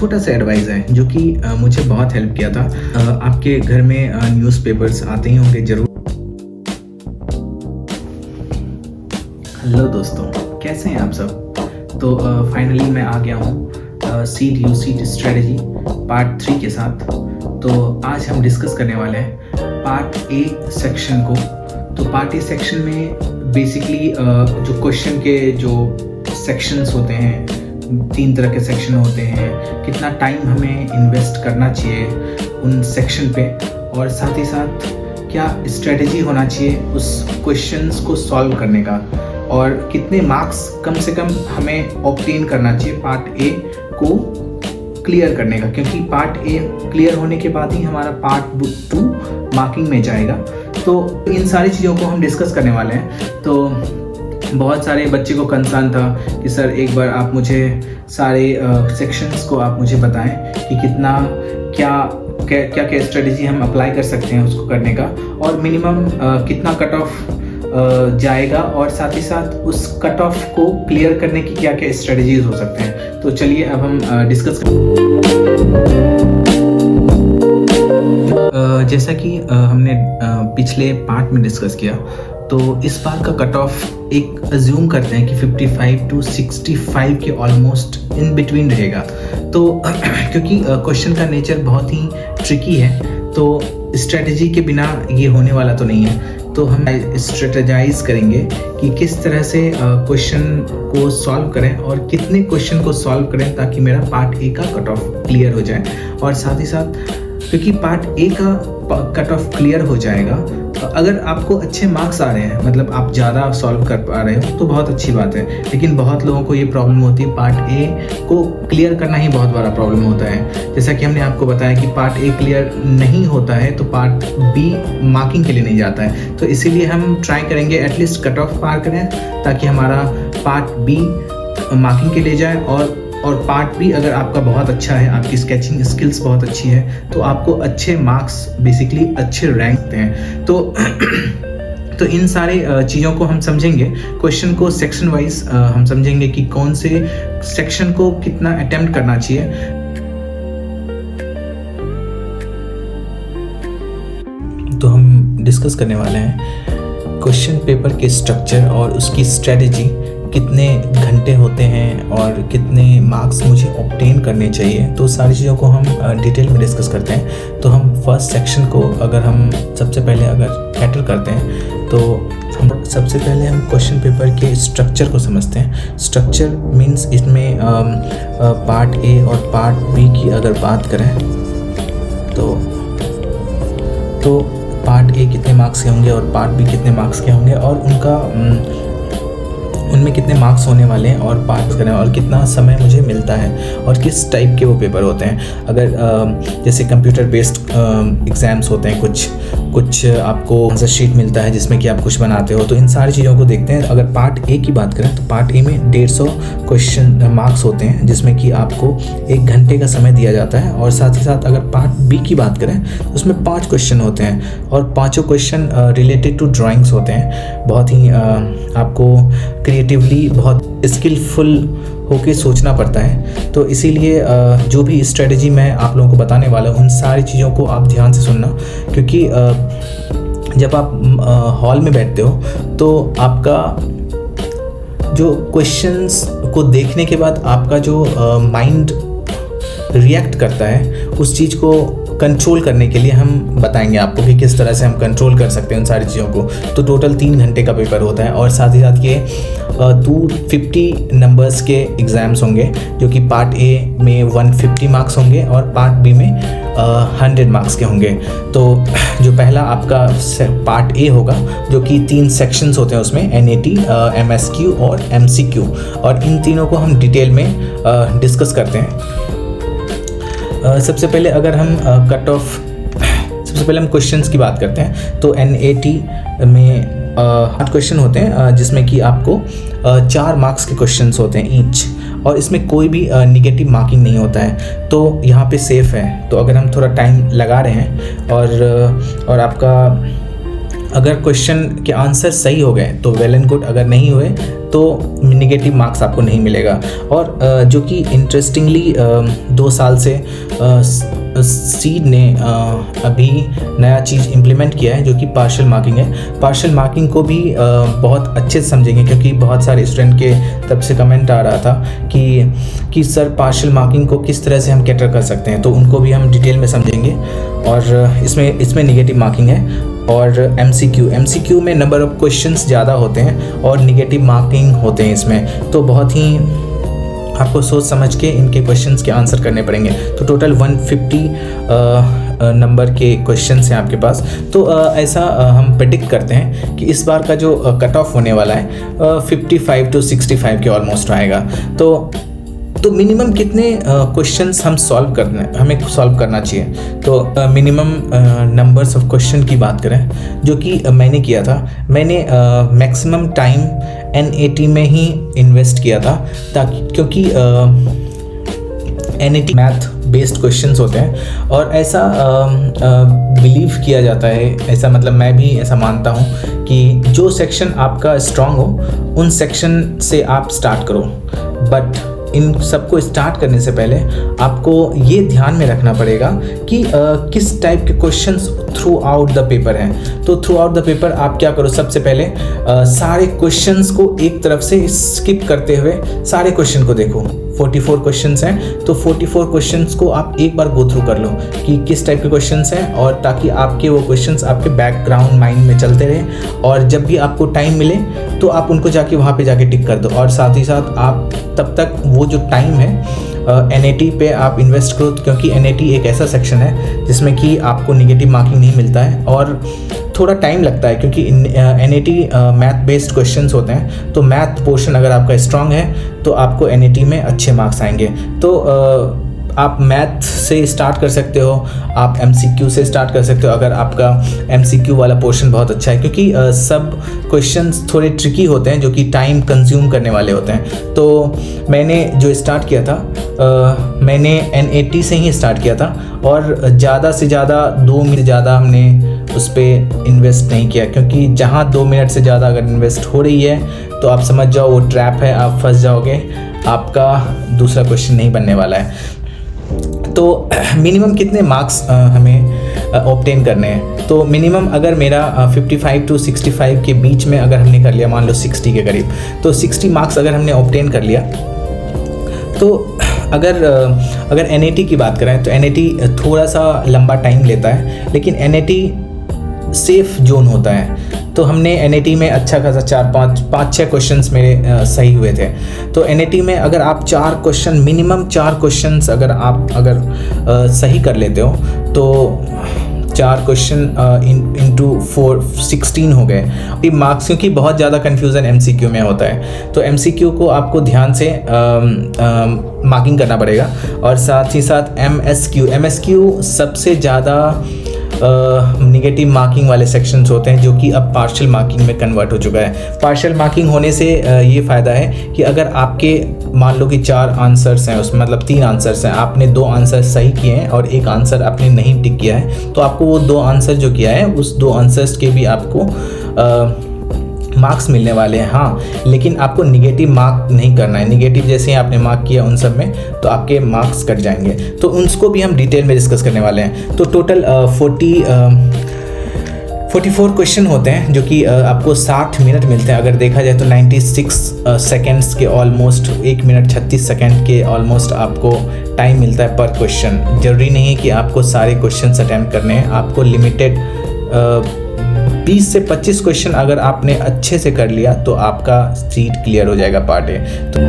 छोटा सा एडवाइस है जो कि मुझे बहुत हेल्प किया था। आपके घर में न्यूज़पेपर्स आते ही होंगे ज़रूर। हेलो दोस्तों, कैसे हैं आप सब। तो फाइनली मैं आ गया हूँ seed you seed strategy part 3 के साथ। तो आज हम डिस्कस करने वाले हैं पार्ट ए सेक्शन को। तो पार्ट ए सेक्शन में बेसिकली जो क्वेश्चन के जो सेक्शंस होते हैं, 3 तरह के सेक्शन होते हैं, कितना टाइम हमें इन्वेस्ट करना चाहिए उन सेक्शन पे, और साथ ही साथ क्या स्ट्रेटजी होना चाहिए उस क्वेश्चंस को सॉल्व करने का, और कितने मार्क्स कम से कम हमें ऑब्टेन करना चाहिए पार्ट ए को क्लियर करने का, क्योंकि पार्ट ए क्लियर होने के बाद ही हमारा पार्ट 2 मार्किंग में जाएगा। तो इन सारी चीज़ों को हम डिस्कस करने वाले हैं। तो बहुत सारे बच्चे को कंसर्न था कि सर एक बार आप मुझे सारे सेक्शंस को आप मुझे बताएं कि कितना क्या स्ट्रेटजी हम अप्लाई कर सकते हैं उसको करने का, और मिनिमम कितना कट ऑफ जाएगा, और साथ ही साथ उस कट ऑफ को क्लियर करने की क्या क्या स्ट्रेटजीज हो सकते हैं। तो चलिए अब हम डिस्कस जैसा कि हमने पिछले पार्ट में डिस्कस किया, तो इस बार का कट ऑफ एक अज्यूम करते हैं कि 55 to 65 के ऑलमोस्ट इन बिटवीन रहेगा। तो क्योंकि क्वेश्चन का नेचर बहुत ही ट्रिकी है, तो स्ट्रेटजी के बिना ये होने वाला तो नहीं है। तो हम स्ट्रेटजाइज करेंगे कि किस तरह से क्वेश्चन को सॉल्व करें और कितने क्वेश्चन को सॉल्व करें ताकि मेरा पार्ट ए का कट ऑफ क्लियर हो जाए। और साथ ही साथ क्योंकि पार्ट ए का कट ऑफ क्लियर हो जाएगा, तो अगर आपको अच्छे मार्क्स आ रहे हैं, मतलब आप ज़्यादा सॉल्व कर पा रहे हो, तो बहुत अच्छी बात है। लेकिन बहुत लोगों को ये प्रॉब्लम होती है, पार्ट ए को क्लियर करना ही बहुत बड़ा प्रॉब्लम होता है। जैसा कि हमने आपको बताया कि पार्ट ए क्लियर नहीं होता है तो पार्ट बी मार्किंग के लिए नहीं जाता है। तो इसीलिए हम ट्राई करेंगे एटलीस्ट कट ऑफ पार करें ताकि हमारा पार्ट बी मार्किंग के लिए जाए, और पार्ट बी अगर आपका बहुत अच्छा है, आपकी स्केचिंग स्किल्स बहुत अच्छी है, तो आपको अच्छे मार्क्स बेसिकली अच्छे रैंक देते हैं। तो इन सारे चीज़ों को हम समझेंगे। क्वेश्चन को सेक्शन वाइज हम समझेंगे कि कौन से सेक्शन को कितना अटेम्प्ट करना चाहिए। तो हम डिस्कस करने वाले हैं क्वेश्चन पेपर के स्ट्रक्चर और उसकी स्ट्रेटजी, कितने घंटे होते हैं और कितने मार्क्स मुझे ऑब्टेन करने चाहिए। तो सारी चीज़ों को हम डिटेल में डिस्कस करते हैं। तो हम फर्स्ट सेक्शन को अगर हम सबसे पहले अगर कैटर करते हैं, तो हम सबसे पहले हम क्वेश्चन पेपर के स्ट्रक्चर को समझते हैं। स्ट्रक्चर मीन्स इसमें पार्ट ए और पार्ट बी की अगर बात करें तो पार्ट ए कितने मार्क्स के होंगे और पार्ट बी कितने मार्क्स के होंगे, और उनमें कितने मार्क्स होने वाले हैं, और पास करें, और कितना समय मुझे मिलता है, और किस टाइप के वो पेपर होते हैं। अगर जैसे कंप्यूटर बेस्ड एग्ज़ाम्स होते हैं, कुछ आपको आंसर शीट मिलता है जिसमें कि आप कुछ बनाते हो, तो इन सारी चीज़ों को देखते हैं। अगर पार्ट ए की बात करें तो पार्ट ए में 150 क्वेश्चन मार्क्स होते हैं जिसमें कि आपको 1 घंटे का समय दिया जाता है। और साथ ही साथ अगर पार्ट बी की बात करें तो उसमें 5 क्वेश्चन होते हैं, और 5 क्वेश्चन रिलेटेड टू ड्राइंग्स होते हैं। बहुत ही आपको क्रिएटिवली बहुत स्किलफुल होके सोचना पड़ता है। तो इसीलिए जो भी स्ट्रेटजी मैं आप लोगों को बताने वाला हूँ, उन सारी चीज़ों को आप ध्यान से सुनना, क्योंकि जब आप हॉल में बैठते हो तो आपका जो क्वेश्चंस को देखने के बाद आपका जो माइंड रिएक्ट करता है, उस चीज़ को कंट्रोल करने के लिए हम बताएंगे आपको कि किस तरह से हम कंट्रोल कर सकते हैं उन सारी चीज़ों को। तो टोटल 3 घंटे का पेपर होता है, और साथ ही साथ ये 250 नंबर्स के एग्ज़ाम्स होंगे, जो कि पार्ट ए में 150 मार्क्स होंगे और पार्ट बी में 100 मार्क्स के होंगे। तो जो पहला आपका पार्ट ए होगा, जो कि 3 सेक्शंस होते हैं उसमें, NAT, MSQ और MCQ, और इन तीनों को हम डिटेल में डिस्कस करते हैं। सबसे पहले अगर हम सबसे पहले हम क्वेश्चंस की बात करते हैं। तो NAT में 8 क्वेश्चन होते हैं जिसमें कि आपको 4 मार्क्स के क्वेश्चंस होते हैं ईच, और इसमें कोई भी निगेटिव मार्किंग नहीं होता है। तो यहाँ पे सेफ़ है। तो अगर हम थोड़ा टाइम लगा रहे हैं और आपका अगर क्वेश्चन के आंसर सही हो गए तो वेल एंड गुड, अगर नहीं हुए तो निगेटिव मार्क्स आपको नहीं मिलेगा। और जो कि इंटरेस्टिंगली 2 साल से सीड ने अभी नया चीज़ इम्प्लीमेंट किया है जो कि पार्शियल मार्किंग है। पार्शियल मार्किंग को भी बहुत अच्छे से समझेंगे, क्योंकि बहुत सारे स्टूडेंट के तब से कमेंट आ रहा था कि सर पार्शियल मार्किंग को किस तरह से हम कैटर कर सकते हैं, तो उनको भी हम डिटेल में समझेंगे। और इसमें निगेटिव मार्किंग है और MCQ में नंबर ऑफ क्वेश्चंस ज़्यादा होते हैं और निगेटिव मार्किंग होते हैं इसमें, तो बहुत ही आपको सोच समझ के इनके क्वेश्चंस के आंसर करने पड़ेंगे। तो टोटल 150 नंबर के क्वेश्चंस हैं आपके पास। तो ऐसा हम प्रेडिक्ट करते हैं कि इस बार का जो कट ऑफ होने वाला है 55 to 65 के ऑलमोस्ट आएगा। तो मिनिमम कितने क्वेश्चंस हमें सॉल्व करना चाहिए। तो मिनिमम नंबर्स ऑफ क्वेश्चन की बात करें जो कि मैंने किया था, मैंने मैक्सिमम टाइम NAT में ही इन्वेस्ट किया था, ताकि क्योंकि NAT मैथ बेस्ड क्वेश्चंस होते हैं और ऐसा बिलीव किया जाता है, ऐसा मतलब मैं भी ऐसा मानता हूँ कि जो सेक्शन आपका स्ट्रांग हो उन सेक्शन से आप स्टार्ट करो। बट इन सबको स्टार्ट करने से पहले आपको ये ध्यान में रखना पड़ेगा कि किस टाइप के questions through out the paper हैं। तो थ्रू आउट द पेपर आप क्या करो, सबसे पहले सारे क्वेश्चंस को एक तरफ से स्किप करते हुए सारे क्वेश्चन को देखो। 44 क्वेश्चंस हैं, तो 44 क्वेश्चंस को आप एक बार गो थ्रू कर लो कि किस टाइप के क्वेश्चंस हैं, और ताकि आपके वो क्वेश्चंस आपके बैकग्राउंड माइंड में चलते रहें और जब भी आपको टाइम मिले तो आप उनको जाके वहाँ पे जाके टिक कर दो। और साथ ही साथ आप तब तक वो जो टाइम है NAT पे आप इन्वेस्ट करो, क्योंकि NAT एक ऐसा सेक्शन है जिसमें कि आपको निगेटिव मार्किंग नहीं मिलता है और थोड़ा टाइम लगता है, क्योंकि NAT मैथ बेस्ड क्वेश्चंस होते हैं। तो मैथ पोर्शन अगर आपका स्ट्रांग है तो आपको NAT में अच्छे मार्क्स आएंगे। तो आप मैथ से स्टार्ट कर सकते हो, आप MCQ से स्टार्ट कर सकते हो अगर आपका MCQ वाला पोर्शन बहुत अच्छा है, क्योंकि सब क्वेश्चंस थोड़े ट्रिकी होते हैं जो कि टाइम कंज्यूम करने वाले होते हैं। तो मैंने जो स्टार्ट किया था मैंने NAT से ही स्टार्ट किया था और ज़्यादा से ज़्यादा 2 मिनट ज़्यादा हमने उस पर इन्वेस्ट नहीं किया, क्योंकि जहाँ 2 मिनट से ज़्यादा अगर इन्वेस्ट हो रही है तो आप समझ जाओ वो ट्रैप है, आप फंस जाओगे, आपका दूसरा क्वेश्चन नहीं बनने वाला है। तो मिनिमम कितने मार्क्स हमें ऑब्टेन करने हैं, तो मिनिमम अगर मेरा 55 to 65 के बीच में अगर हमने कर लिया, मान लो 60 के करीब, तो 60 मार्क्स अगर हमने ऑब्टेन कर लिया, तो अगर NAT की बात करें तो NAT थोड़ा सा लंबा टाइम लेता है, लेकिन NAT सेफ जोन होता है। तो हमने NAT में अच्छा खासा 5-6 क्वेश्चंस मेरे सही हुए थे। तो NAT में अगर आप 4 क्वेश्चन, मिनिमम 4 क्वेश्चंस अगर सही कर लेते हो तो 4 क्वेश्चन इंटू 4 16 हो गए मार्क्स, क्योंकि बहुत ज़्यादा कन्फ्यूज़न MCQ में होता है। तो MCQ को आपको ध्यान से मार्किंग करना पड़ेगा। और साथ ही साथ MSQ सबसे ज़्यादा निगेटिव मार्किंग वाले सेक्शंस होते हैं, जो कि अब पार्शियल मार्किंग में कन्वर्ट हो चुका है। पार्शियल मार्किंग होने से ये फ़ायदा है कि अगर आपके मान लो कि 4 आंसर्स हैं, उसमें मतलब 3 आंसर्स हैं, आपने 2 आंसर सही किए हैं और 1 आंसर आपने नहीं टिक किया है, तो आपको वो 2 आंसर जो किया है उस 2 आंसर्स के भी आपको मार्क्स मिलने वाले हैं। हाँ, लेकिन आपको निगेटिव मार्क नहीं करना है। निगेटिव जैसे ही आपने मार्क किया उन सब में तो आपके मार्क्स कट जाएंगे, तो उसको भी हम डिटेल में डिस्कस करने वाले हैं। तो टोटल 44 क्वेश्चन होते हैं जो कि आपको 60 मिनट मिलते हैं। अगर देखा जाए तो 96 सेकेंड्स के ऑलमोस्ट 1 मिनट 36 सेकेंड के ऑलमोस्ट आपको टाइम मिलता है पर क्वेश्चन। ज़रूरी नहीं है कि आपको सारे क्वेश्चन अटेम्प्ट करने हैं, आपको लिमिटेड 20 से 25 क्वेश्चन अगर आपने अच्छे से कर लिया तो आपका सीट क्लियर हो जाएगा पार्ट ए। तो